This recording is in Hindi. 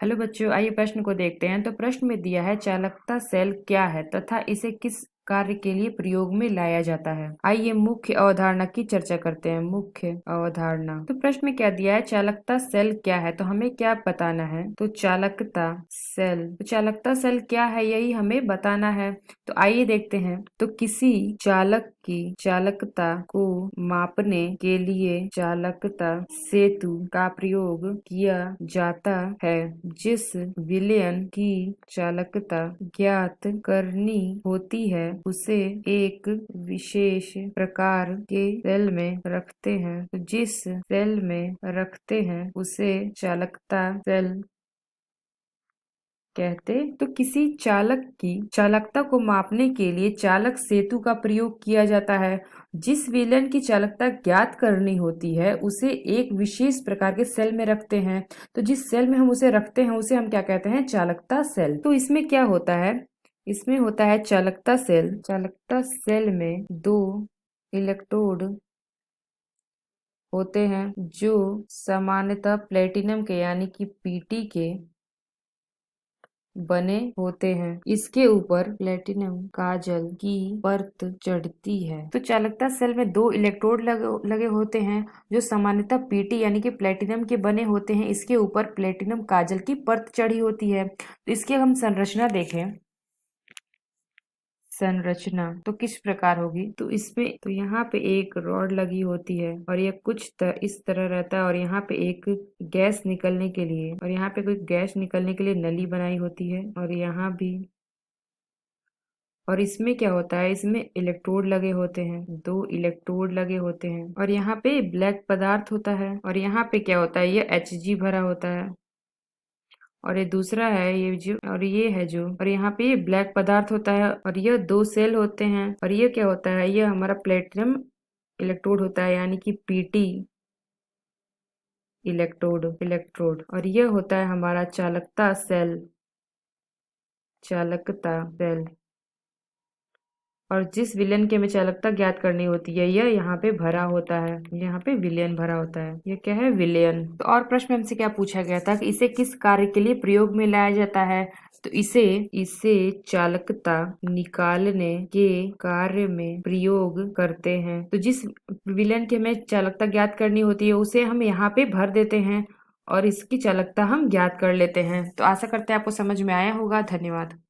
हेलो बच्चों, आइए प्रश्न को देखते हैं। तो प्रश्न में दिया है चालकता सेल क्या है तथा इसे किस कार्य के लिए प्रयोग में लाया जाता है। आइए मुख्य अवधारणा की चर्चा करते हैं। मुख्य अवधारणा। तो प्रश्न में क्या दिया है, चालकता सेल क्या है, तो हमें क्या बताना है। तो चालकता सेल क्या है, यही हमें बताना है। तो आइए देखते हैं। तो किसी चालक की चालकता को मापने के लिए चालकता सेतु का प्रयोग किया जाता है। जिस विलयन की चालकता ज्ञात करनी होती है उसे एक विशेष प्रकार के सेल में रखते हैं। तो जिस सेल में रखते हैं उसे चालकता सेल कहते। तो किसी चालक की चालकता को मापने के लिए चालक सेतु का प्रयोग किया जाता है। जिस विलयन की चालकता ज्ञात करनी होती है उसे एक विशेष प्रकार के सेल में रखते हैं। तो जिस सेल में हम उसे रखते हैं उसे हम क्या कहते हैं, चालकता सेल। तो इसमें क्या होता है, इसमें होता है चालकता सेल। चालकता सेल में दो इलेक्ट्रोड होते हैं जो सामान्यतः प्लेटिनम के यानी कि पीटी के बने होते हैं। इसके ऊपर प्लेटिनम काजल की परत चढ़ती है। तो चालकता सेल में दो इलेक्ट्रोड लगे होते हैं जो सामान्यतः पीटी यानी कि प्लेटिनम के बने होते हैं। इसके ऊपर प्लेटिनम काजल की परत चढ़ी होती है। तो इसकी हम संरचना देखें। संरचना तो किस प्रकार होगी, तो इसमें तो यहाँ पे एक रॉड लगी होती है और ये इस तरह रहता है और यहाँ पे एक गैस निकलने के लिए और यहाँ पे कोई गैस निकलने के लिए नली बनाई होती है और यहाँ भी। और इसमें क्या होता है, इसमें इलेक्ट्रोड लगे होते हैं, दो इलेक्ट्रोड लगे होते हैं और यहाँ पे ब्लैक पदार्थ होता है और यहाँ पे क्या होता है, ये Hg भरा होता है और ये दूसरा है ये जो, और ये है जो, और यहाँ पे ये ब्लैक पदार्थ होता है और ये दो सेल होते हैं और ये क्या होता है, ये हमारा प्लेटिनम इलेक्ट्रोड होता है यानी कि पीटी इलेक्ट्रोड और ये होता है हमारा चालकता सेल। और जिस विलयन की हमें चालकता ज्ञात करनी होती है यह यहाँ पे भरा होता है, यहाँ पे विलयन भरा होता है। ये क्या है, विलयन। तो और प्रश्न में हमसे क्या पूछा गया था कि इसे किस कार्य के लिए प्रयोग में लाया जाता है। तो इसे चालकता निकालने के कार्य में प्रयोग करते हैं। तो जिस विलयन की हमें चालकता ज्ञात करनी होती है उसे हम यहाँ पे भर देते हैं और इसकी चालकता हम ज्ञात कर लेते हैं। तो आशा करते हैं आपको समझ में आया होगा। धन्यवाद।